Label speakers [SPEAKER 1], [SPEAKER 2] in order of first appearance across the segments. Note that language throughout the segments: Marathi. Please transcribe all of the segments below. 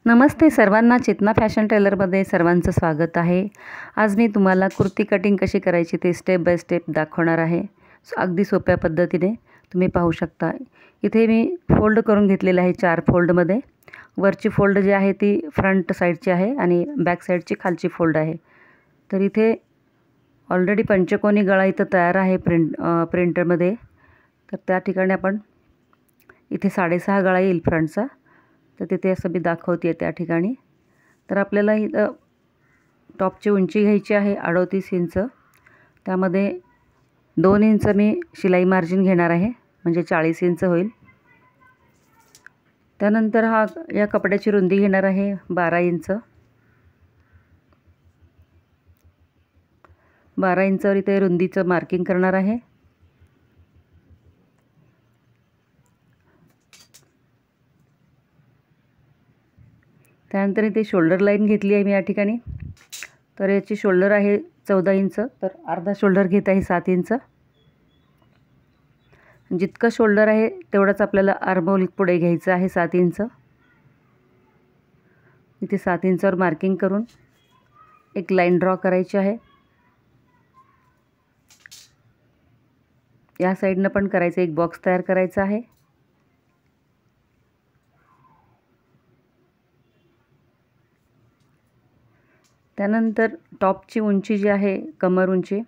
[SPEAKER 1] नमस्ते सर्वांना, चेतना फॅशन टेलरमध्ये सर्वांचं स्वागत आहे। आज मी तुम्हाला कुर्ती कटिंग कशी करायची ते स्टेप बाय स्टेप दाखवणार आहे। अगदी सोप्या पद्धतीने तुम्ही पाहू शकता। इथे मी फोल्ड करून घेतलेलं आहे 4 फोल्डमध्ये। वरची फोल्ड जी आहे ती फ्रंट साईडची आहे आणि बॅक साईडची खालची फोल्ड आहे। तर इथे ऑलरेडी पंचकोनी गळा इथं तयार आहे प्रिंटरमध्ये। तर त्या ठिकाणी आपण इथे 6.5 गळा येईल फ्रंटचा। तर तिथे असं मी दाखवते त्या ठिकाणी। तर आपल्याला इथं टॉपची उंची घ्यायची आहे 38 इंच। त्यामध्ये 2 इंच मी शिलाई मार्जिन घेणार आहे, म्हणजे 40 इंच होईल। त्यानंतर या कपड्याची रुंदी घेणार आहे 12 इंच। 12 इंचावर इथे रुंदीचं मार्किंग करणार आहे। त्यानंतर इथे शोल्डर लाईन घेतली आहे मी या ठिकाणी। तर याची शोल्डर आहे 14 इंच, तर अर्धा शोल्डर घेत आहे 7 इंच। जितकं शोल्डर आहे तेवढंच आपल्याला आर्महोल पुढे घ्यायचं आहे 7 इंच। इथे 7 इंचावर मार्किंग करून एक लाईन ड्रॉ करायची आहे। या साईडनं पण करायचं, एक बॉक्स तयार करायचा आहे। त्यानंतर टॉपची उंची जी आहे कमर उंची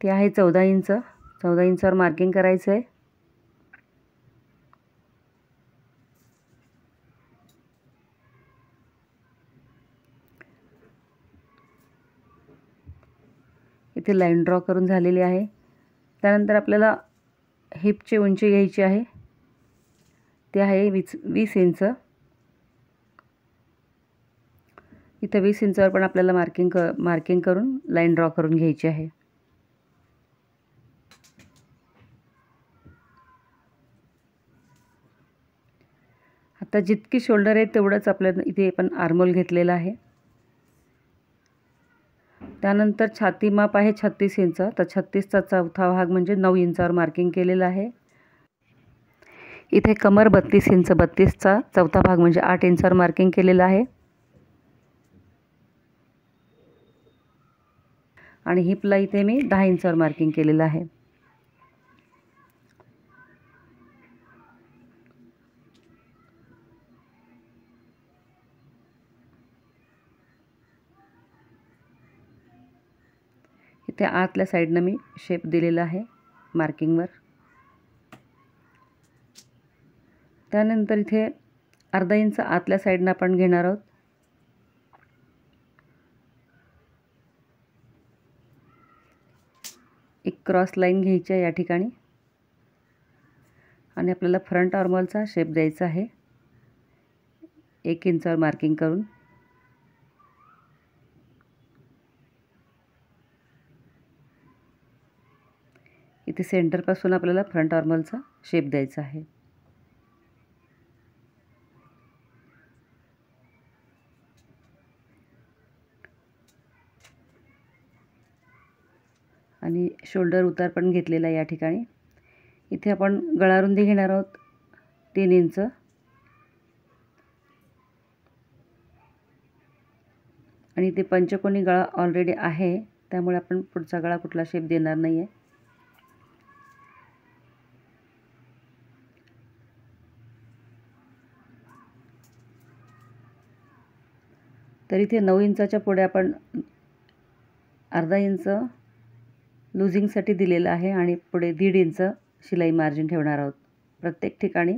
[SPEAKER 1] ती आहे 14 इंच। 14 इंचावर मार्किंग करायचं आहे। इथे लाईन ड्रॉ करून झालेली आहे। त्यानंतर आपल्याला हिपची उंची घ्यायची आहे, ती आहे 20 इंच। इथे 20 इंचावर पण आपल्याला मार्किंग करून लाईन ड्रॉ करून घ्यायची आहे। आता जितकी शोल्डर आहे तेवढंच आपल्याला इथे पण आर्महोल घेतलेला आहे। त्यानंतर छाती माप आहे 36 इंच, तर 36चा चौथा भाग म्हणजे 9 इंचावर मार्किंग केलेलं आहे। इथे कमर 32 इंच, 32चा चौथा भाग म्हणजे 8 इंचावर मार्किंग केलेलं आहे। आणि हिपला इथे मी 10 इंचावर मार्किंग केलेलं आहे। इथे आतल्या साईडनं मी शेप दिलेला आहे मार्किंगवर। त्यानंतर इथे अर्धा इंच आतल्या साईडनं आपण घेणार आहोत। एक क्रॉस लाईन घ्यायची आहे या ठिकाणी आणि आपल्याला फ्रंट आर्महोलचा शेप द्यायचा आहे 1 इंचावर मार्किंग करून। इथे सेंटरपासून आपल्याला फ्रंट आर्महोलचा शेप द्यायचा आहे। आणि शोल्डर उतार पण घेतलेला आहे या ठिकाणी। इथे आपण गळा रुंदी घेणार आहोत 3 इंच। आणि इथे पंचकोनी गळा ऑलरेडी आहे, त्यामुळे आपण पुढचा गळा कुठला शेप देणार नाही आहे। तर इथे 9 इंचाच्या पुढे आपण अर्धा इंच लूजिंगसाठी दिलेलं आहे आणि पुढे 1.5 इंच शिलाई मार्जिन ठेवणार आहोत। प्रत्येक ठिकाणी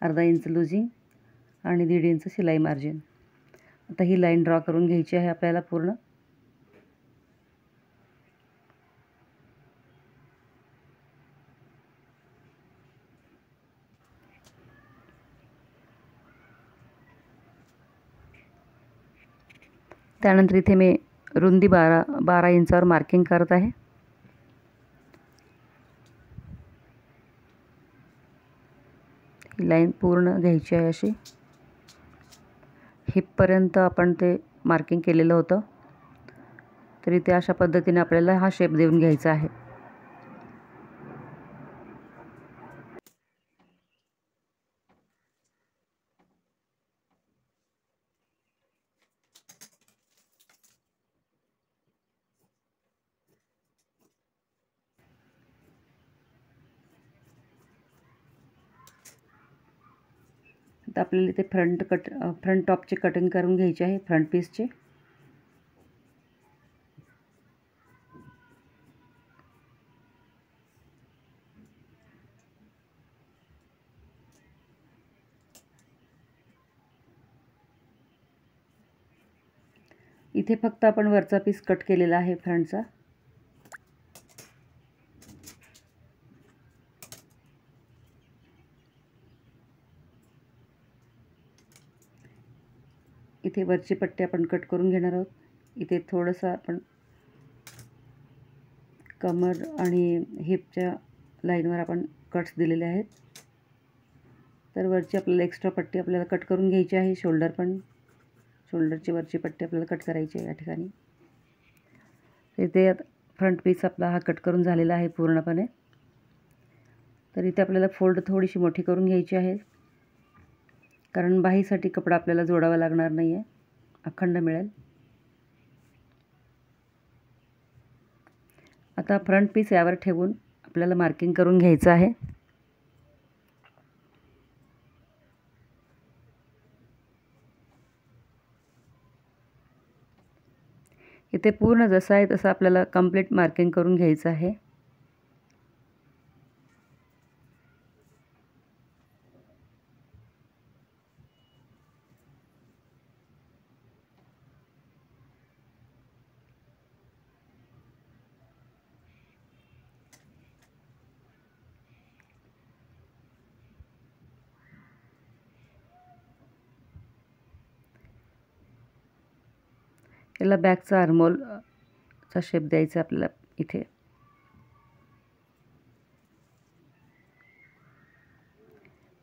[SPEAKER 1] अर्धा इंच लूजिंग आणि 1.5 इंच शिलाई मार्जिन। आता ही लाईन ड्रॉ करून घ्यायची आहे आपल्याला पूर्ण। त्यानंतर इथे मी रुंदी 12 इंचावर मार्किंग करत आहे। ही लाईन पूर्ण घ्यायची आहे अशी। हिपपर्यंत आपण ते मार्किंग केलेलं होतं, तरी ते अशा पद्धतीने आपल्याला हा शेप देऊन घ्यायचा आहे। आता आपल्याला इथे फ्रंट टॉपचे कटिंग करून घ्यायचे आहे, फ्रंट पीसचे. इथे फक्त आपण वरचा पीस कट केलेला आहे फ्रंटचा. इथे वरची पट्टी आपण कट करून घेणार आहोत. इथे थोडंसं आपण कमर आणि हिपच्या लाईनवर आपण कट्स दिलेले आहेत. तर वरची आपल्याला एक्स्ट्रा पट्टी आपल्याला कट करून घ्यायची आहे. शोल्डरची वरची पट्टी आपल्याला कट करायची आहे या ठिकाणी. इथे फ्रंट पीस आपला हा कट करून झालेला आहे पूर्णपणे. तर इथे आपल्याला फोल्ड थोडीशी मोठी करून घ्यायची आहे, कारण बाहीसाठी कपडा आपल्याला जोडावा लागणार नाही आहे, अखंड मिळेल. आता फ्रंट पीस यावर ठेवून आपल्याला मार्किंग करून घ्यायचं आहे. इथे पूर्ण जसं आहे तसं आपल्याला कंप्लीट मार्किंग करून घ्यायचं आहे. याला बॅकचा आर्महोलचा शेप द्यायचा आपल्याला इथे.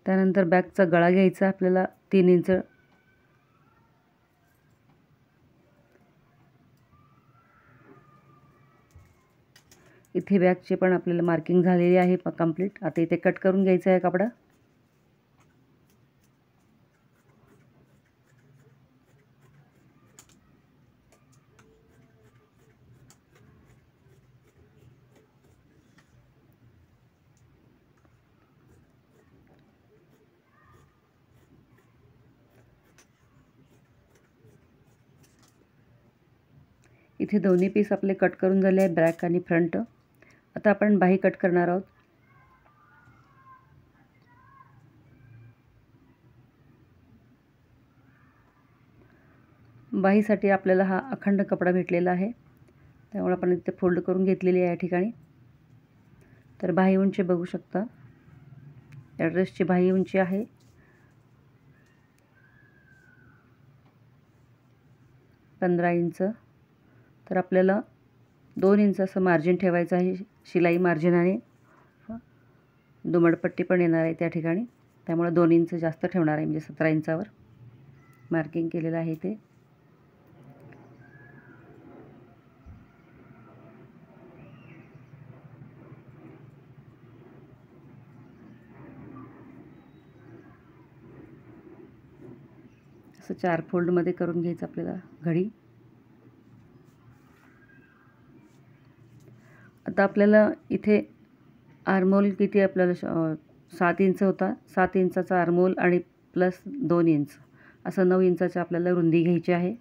[SPEAKER 1] त्यानंतर बॅकचा गळा घ्यायचा आपल्याला 3 इंच. इथे बॅकची पण आपल्याला मार्किंग झालेली आहे कंप्लीट. आता इथे कट करून घ्यायचा आहे कपडा. इथे दोन्ही पीस आपले कट करून झाले आहे, बॅक आणि फ्रंट. आता आपण बाही कट करणार आहोत. बाहीसाठी आपल्याला हा अखंड कपडा भेटलेला आहे, त्यामुळे आपण इथे फोल्ड करून घेतलेली आहे या ठिकाणी. तर बाही उंची बघू शकता. या ड्रेसची बाही उंची आहे 15 इंच. तर आपल्याला 2 इंच असं मार्जिन ठेवायचं आहे. शिलाई मार्जिन आणि दुमडपट्टी पण येणार आहे त्या ठिकाणी, त्यामुळे 2 इंच जास्त ठेवणार आहे, म्हणजे 17 इंचावर मार्किंग केलेलं आहे ते. असं 4 फोल्डमध्ये करून घ्यायचं आपल्याला घडी. आता आपल्याला इथे आर्महोल किती आपल्याला 7 इंच होता. 7 इंचाचा आर्महोल आणि प्लस 2 इंच असं 9 इंचाची आपल्याला रुंदी घ्यायची आहे.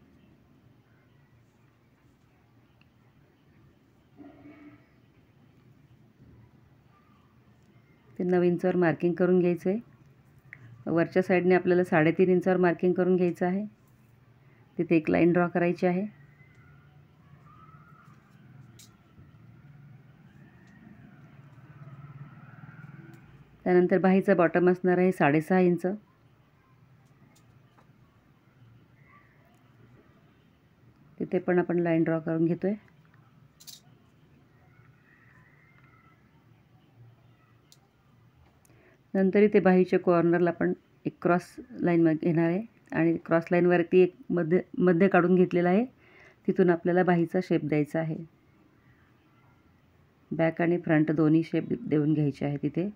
[SPEAKER 1] ते 9 इंचावर मार्किंग करून घ्यायचं आहे. वरच्या साईडने आपल्याला 3.5 इंचावर मार्किंग करून घ्यायचं आहे. तिथे एक लाईन ड्रॉ करायची आहे. त्यानंतर बाहीचा बॉटम असणार आहे 6.5 इंच. तिथे पण आपण लाईन ड्रॉ करून घेतोय. नंतर इथे बाहीच्या कॉर्नरला आपण एक क्रॉस लाईन घेणार आहे आणि क्रॉस लाईनवरती एक मध्य काढून घेतलेला आहे. तिथून आपल्याला बाहीचा शेप द्यायचा आहे. बॅक आणि फ्रंट दोन्ही शेप देऊन घ्यायचे आहे तिथे.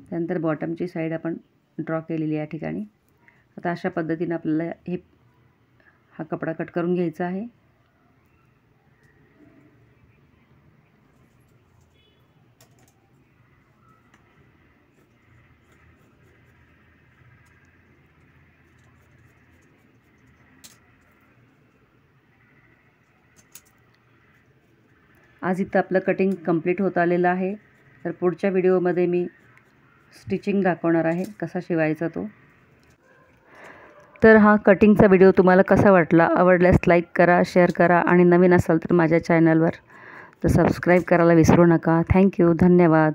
[SPEAKER 1] त्यानंतर बॉटमची साईड आपण ड्रॉ केलेली या ठिकाणी. आता अशा पद्धतीने आपल्याला हा कपडा कट करून घ्यायचा आहे. आज इथं आपलं कटिंग कंप्लीट होत आलेलं आहे. तर पुढच्या व्हिडिओमध्ये मी स्टिचिंग दाखवणार आहे, कसा शिवायचा तो. तर हा कटिंगचा व्हिडिओ तुम्हाला कसा वाटला? आवडल्यास लाईक करा, शेअर करा आणि नवीन असाल तर माझ्या चॅनलवर तर सबस्क्राईब करायला विसरू नका. थँक्यू. धन्यवाद.